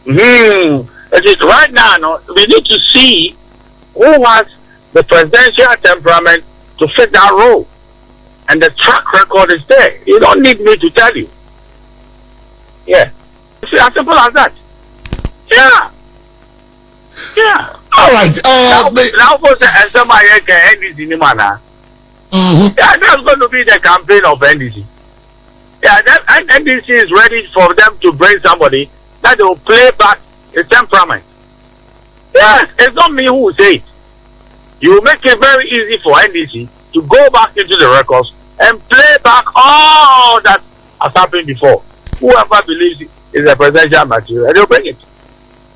It is right now, no, we need to see who has the presidential temperament to fit that role. And the track record is there. You don't need me to tell you. Yeah. It's as simple as that. Yeah. Yeah. All right. Now for the NDC, yeah, that's going to be the campaign of NDC. Yeah, that NDC is ready for them to bring somebody that will play back the temperament. Yes, it's not me who will say it. You make it very easy for NDC to go back into the records and play back all that has happened before. Whoever believes it is a presidential material, they'll bring it.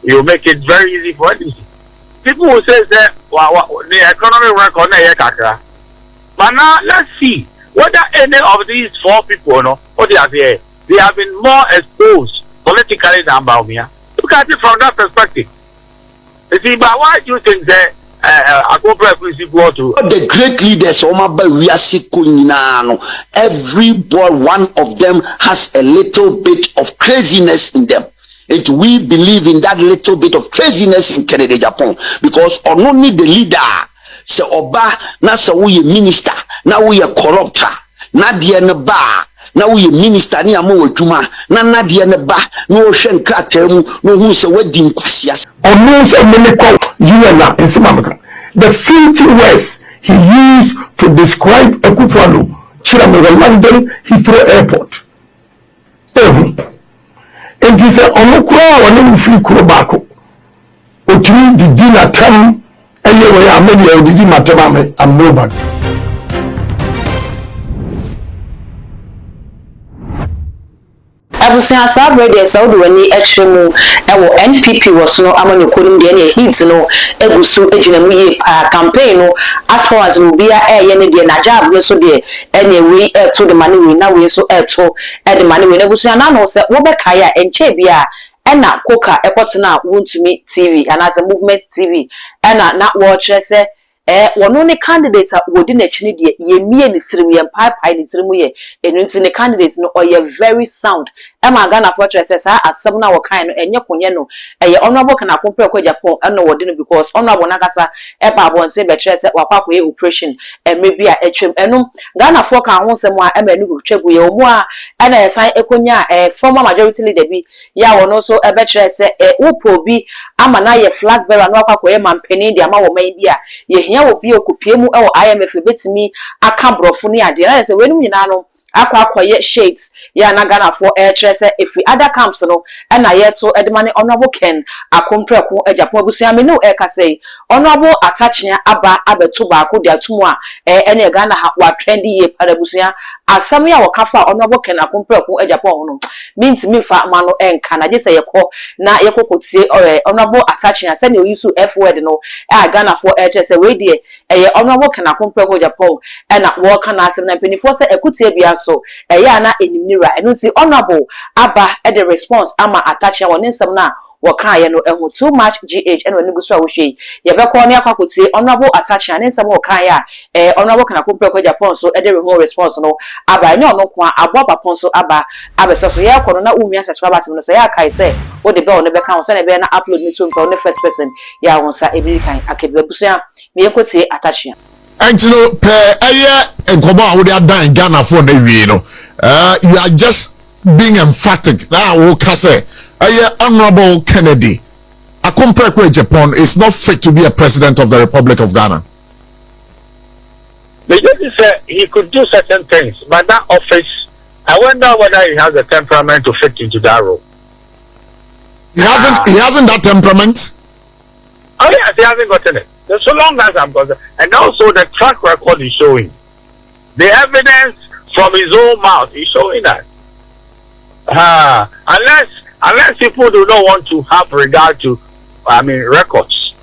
You make it very easy for NDC. People will say that the economic record, but now let's see whether any of these four people, what they are there, they have been more exposed politically than Baumia. Look at it from that perspective. You see, but why do you think that the great leaders, every boy, one of them has a little bit of craziness in them. And we believe in that little bit of craziness in Canada, Agyapong, because only the leader, se oba, na se we minister, na we corrupter, na die ne ba, na we minister ni amo adwuma, na die ne ba, no hwe nkrataa no hu se wadi nkwasias. Ono se mene kwa yuela ensimamaka. The filthy words he used to describe Akufo-Addo, Chiramere London Heathrow Airport. And he said, "Ono kura wani mfiri kuro bako. Otumi didi na tam eyewe ya ameni ya didi matema am nobody." Abusia sabrede Saudi wani extreme ewo NPP was no amani kodum de na hit no egusu ejina mu ye pa campaign no as far as no bia ye ne de na job we so de ene we to the money we na we so to the money we abusia na no se wo be kaya enche bia ena koka ekotena wontumi TV and as a movement TV ena na watch se wono ne candidates wodi na chini de ye mie ni tirim ye pai ni tirim ye enu nti ne candidates no oye very sound ema Ghana fortress sa asem na wo kan no enye konye no eye honorable kana compare kwa Agyapong eno wodi no because honorable nakasa eba abonte be kire se wakwa ye operation maybe a etwem enu Ghana for kan ho sem a ema enu twegu ye omu a ena yesan ekonya former majority leader bi ya wono so ebe kire se upo bi ama na ye flag bearer no akwa ye mampeni de ama wo man bi a ye obi okupie mu ewo IMF betimi aka brofo ne ade na se wenum nyina no akwa shades ya na Ghana for trese efi other camps no na ye to edemane honorable Ken akompreku Agyapong abusia me no ka say honorable Atta aba abeto ba ko de atumu a ene Ghana ha wa trendy ye parabusia asam ya wakafa honorable Ken akompreku Agyapong no means me fa ma no enka na je say yekọ na yekokotie honorable Atta se ne oyisu F word no Ghana for trese we de honorable Ken akompreku Agyapong na wo kana asem na penifo se ekutie bia so na enimnira enu ti honorable aba the response ama Atta woni nsem na waka ye no ehu too much gh and when gusu a wo hwe ye be ko ne akwakotie honorable Atta ne nsem waka ya honorable kana kompreku Agyapong so the response no aba nye ono kwa abo papon so aba abeso so ye kono na umi aseswa batim no so ya kai se wo de be o ne be kan so na be na upload ni to nko ne first person ya wonsa ebi kan akebe busia me yekotie Atta. And you know, come on, we are dying Ghana for the you are just being emphatic. Now, okay, say, Honorable Kennedy, a compare with Japan is not fit to be a president of the Republic of Ghana. The judge said he could do certain things, but that office, I wonder whether he has the temperament to fit into that role. He hasn't that temperament. Oh yes, he hasn't gotten it. So long as I'm concerned, and also the track record is showing, the evidence from his own mouth is showing that. Unless people do not want to have regard to, records.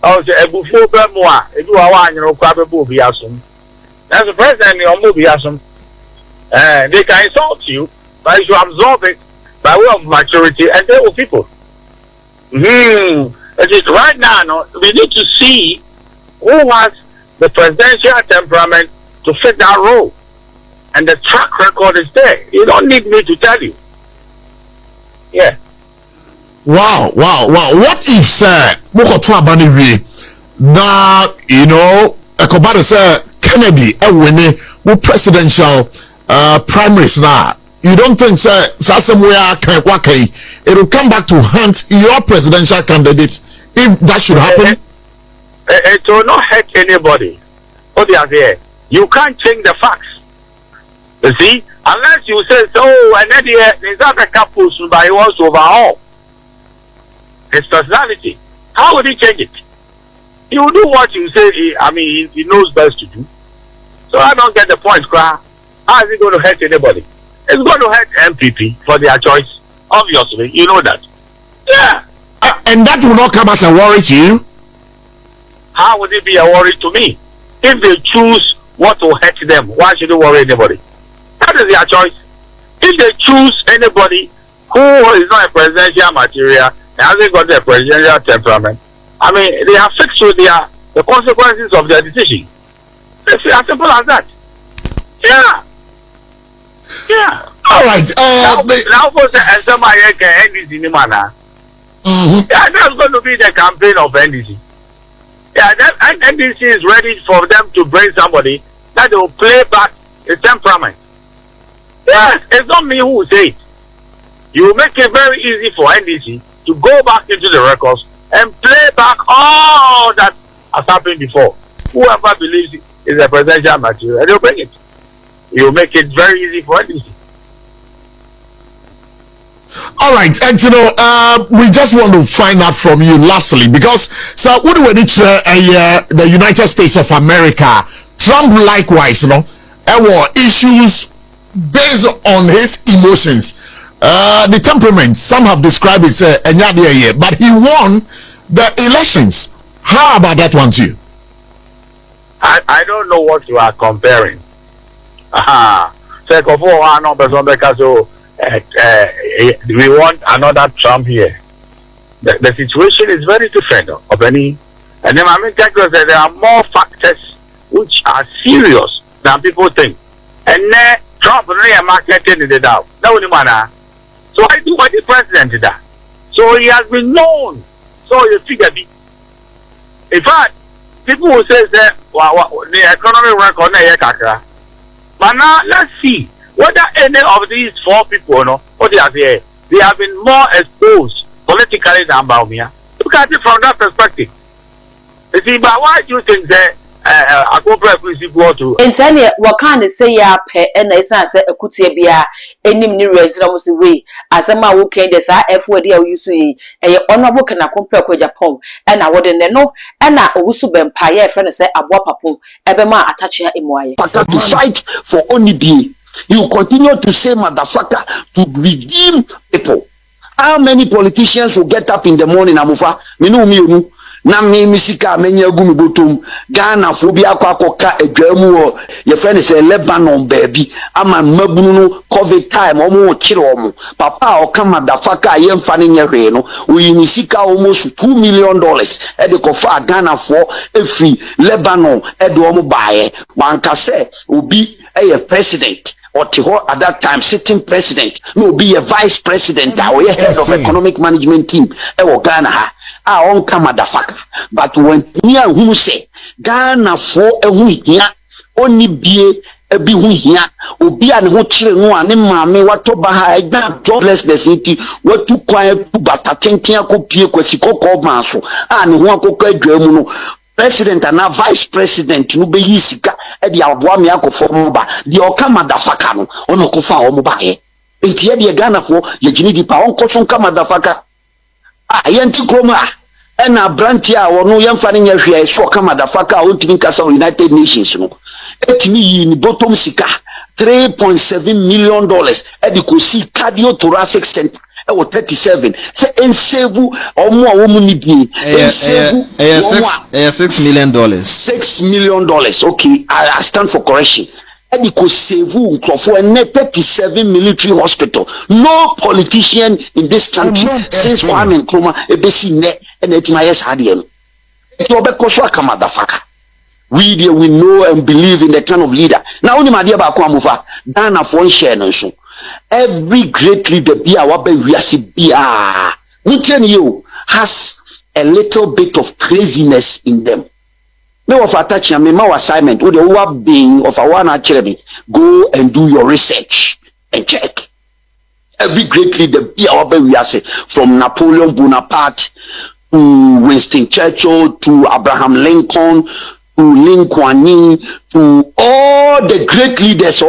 That's the president. They can insult you, but you should absorb it by way of maturity and deal with people. It is right now, no, we need to see who has the presidential temperament to fit that role. And the track record is there. You don't need me to tell you. Yeah. Wow. What if, sir, Mokoto Abaniwi, that, you know, Ekobada, sir, Kennedy, winning with presidential primaries now? You don't think, sir, somewhere it will come back to hunt your presidential candidate if that should happen? It will not hurt anybody. Oh, they are there. You can't change the facts. You see, unless you say, so, and then there's other couples by once overall. His personality. How would he change it? He will do what you say. He knows best to do. So I don't get the point, How is it going to hurt anybody? It's going to hurt MPP for their choice. Obviously, you know that. Yeah. And that will not come as a worry to you? How would it be a worry to me? If they choose what will hurt them, why should they worry anybody? That is their choice. If they choose anybody who is not a presidential material, hasn't got their presidential temperament, they are fixed with the consequences of their decision. It's as simple as that. Yeah. All right. Now for the NDC manner. Yeah, that's going to be the campaign of NDC. Yeah, NDC is ready for them to bring somebody that will play back his temperament. Yes, it's not me who will say it. You make it very easy for NDC to go back into the records and play back all that has happened before. Whoever believes it is a presidential material, they'll bring it. You make it very easy for NDC. All right, and we just want to find out from you lastly, because so what do we need the United States of America, Trump likewise, issues based on his emotions. The temperament, some have described it but he won the elections. How about that one too? I don't know what you are comparing. We want another Trump here. The situation is very different of any. And then there are more factors which are serious than people think. And then Trump really marketing it out. So I do what the president did that. So he has been known. So you figure it. In fact, people will say that the economic record. But now let's see whether any of these four people, what they are there, they have been more exposed politically than Baumia. Look at it from that perspective. You see, but why do you think that I go go to? In Tanya, what can they say? Ya pay and they say a kutia any new residents way as a man who came this F word you see a honorable can compare with Agyapong and I wouldn't know and I also been pie friend say a wapapon ebema attach her in my to fight for only be. You continue to say motherfucker to redeem people. How many politicians will get up in the morning amufa? Me na me misika menya gu mi botom Ghana phobia kwakoka adwamu wo ye friend say Lebanon baby ama mabunu no covid time omo kire omo papa o kama dafaka ye mfa ne nyehwe no oyi misika almost $2 million e de kofa Ghana for every Lebanon e de omo baaye banka say obi e president or at that time sitting president no be a vice president or head of economic management team e wo Ghana ha on motherfucker. But when near who say Ghana for a week only be a be here, Obi and who children one and mammy what to buy that joblessness what to quiet but attention copy call maso and one cook president and a vice president no be yisika e dia aboa me akofo ba the okama motherfucker no ono kofa o mo ba e enti e dia Ghana for ye gini di pa on koso nkama motherfucker yenti kroma ena brantia wono yemfa ne nyahwe so kama dafaka ontimi kasa United Nations no etimi ni bottom sika $3.7 million edikosi cardiothoracic center e wo 37 se ensevu omo a wo mu ni bi ensevu $6 million $6 million. Okay, I stand for correction. Sevu Nkrofo and 37 military hospital. No politician in this country since Kwame Nkrumah ebesi ne and etmayes hadiem. We know and believe in the kind of leader. Now only my dear Bakuamufa, Dana for share so. Every great leader be our baby we are you has a little bit of craziness in them. Me of attaching me my assignment with the being of a one actually go and do your research and check. Every great leader we are say from Napoleon Bonaparte to Winston Churchill to Abraham Lincoln to Lincoln to all the great leaders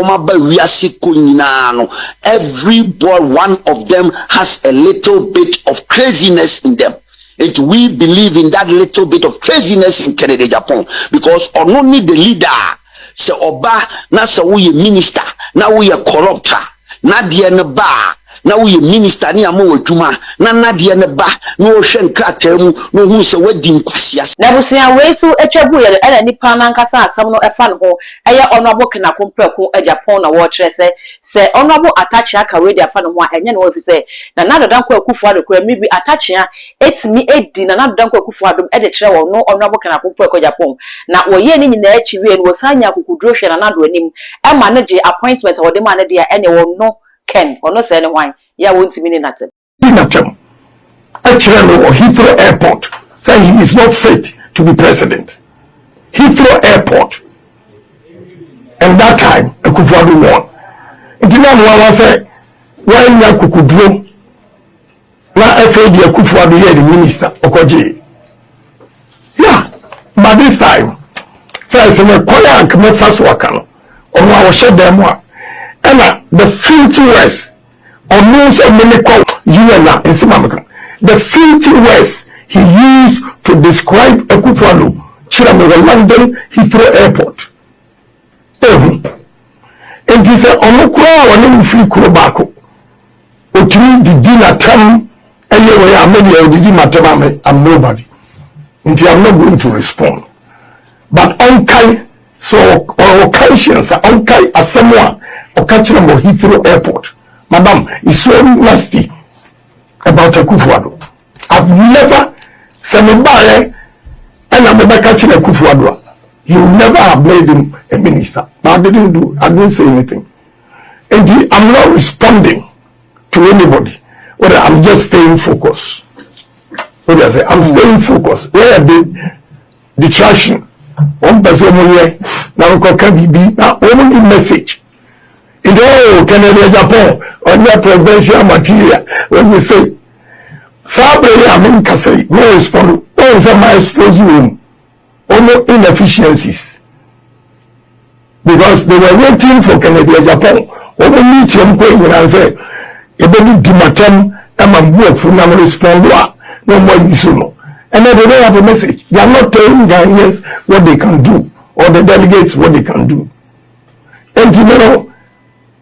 every boy, one of them has a little bit of craziness in them. And we believe in that little bit of craziness in Canada, Japan, because only the leader, se oba, na se we minister, na we corrupter, na diene ba, na we minister ni amu wetuma, na diene ba, no shen kratem, no hu se wedding kwasias. Na busia we so etwabu ye na nipa na nkasa asam no efa no ho eye honorable kena kompraku Agyapong na wo kire se honorable attach aka we dia fa no ho enye no ofi se na nadodan kwa akufu ado kwa mi bi attach ya etimi edi na nadodan kwa akufu ado e de kire wo no honorable kena kompraku Agyapong na wo ye ni nyina achi we no sanya akukudro hwe na nado anim e manage appointment wo de ma na dia ene wo no ken ono se ne hwan ya wo ntimi ni natem actually or Heathrow Airport say he is not fit to be president. Heathrow Airport and that time Akufo-Addo won. It didn't say when ya kukudro na FAD Akufo-Addo here the minister Okoje. Yeah, but this time first we call and come first work on our share them one. And the filthy words or no so many call you and that in Simamaka. The filthy words he used to describe Akufo-Addo Chiramere London Heathrow Airport. And he said, Onokura wani free Kurobako. Otumi the dinner term anyway, I'm nobody. And I'm not going to respond. But Onkai, so or conscience, Onkai as someone or catching about Heathrow Airport. Madam, is so nasty about Akufo-Addo. I've never said nobody and I'm never catching Akufo-Addo. You never have made him a minister. But I didn't say anything. And I'm not responding to anybody. Or I'm just staying focused. What do I say? I'm staying focused. Where the distraction. One person here now can be now only message. In the Canada, Japan, on your presidential material, when we say Fabre, I mean, Casey, no respond. What is my exposure room? Only inefficiencies. Because they were waiting for Canada, Japan. Only meet him going and say, a baby Dimatem, and my work for now respond. No more use. And then they don't have a message. They are not telling Ghanaians what they can do, or the delegates what they can do. And you know,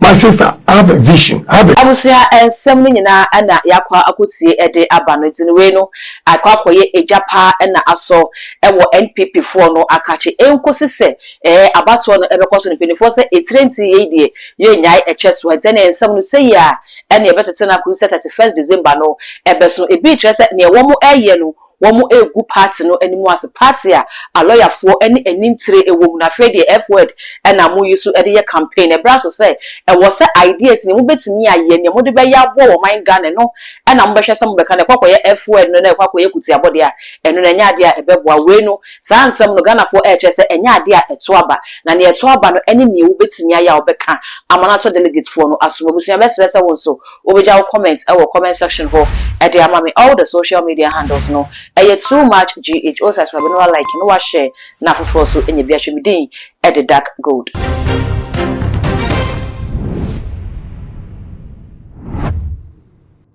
my sister, I have a vision. I have a Abusia ensem na na yakwa akotie ede abano tinwe no akwa koye ejapa na aso ewo NPP fo no akache enkosi se abato no ebekoso nipinifo se etrenti ye die ye nyai echeso ntene ensem no se ya ene ebetete na ku 31st December no ebeso ebi trese ne wo mo eye no womu egu party no animu as party a lawyer for any enintire ewo na fe de F word na mu yusu e de campaign e bra so say e wo say ideas ni mu betimi aye ne mu de be ya bo wo man Ghana no na mu be hwese mu be ka ne kwakoye F word no na kwakoye kuti abode a eno na nya ade a ebeboa we no saa nsem no Ghana for e hwese enya ade a eto aba na ne eto aba no ene ne wo betimi aya wo be ka amanato delegate for no aso busu ya besrese won so obeja wo comment e wo comment section ho e de amame all the social media handles no too much Exp0ses we no like no share na fofo so enye bia hwemidin e de dark gold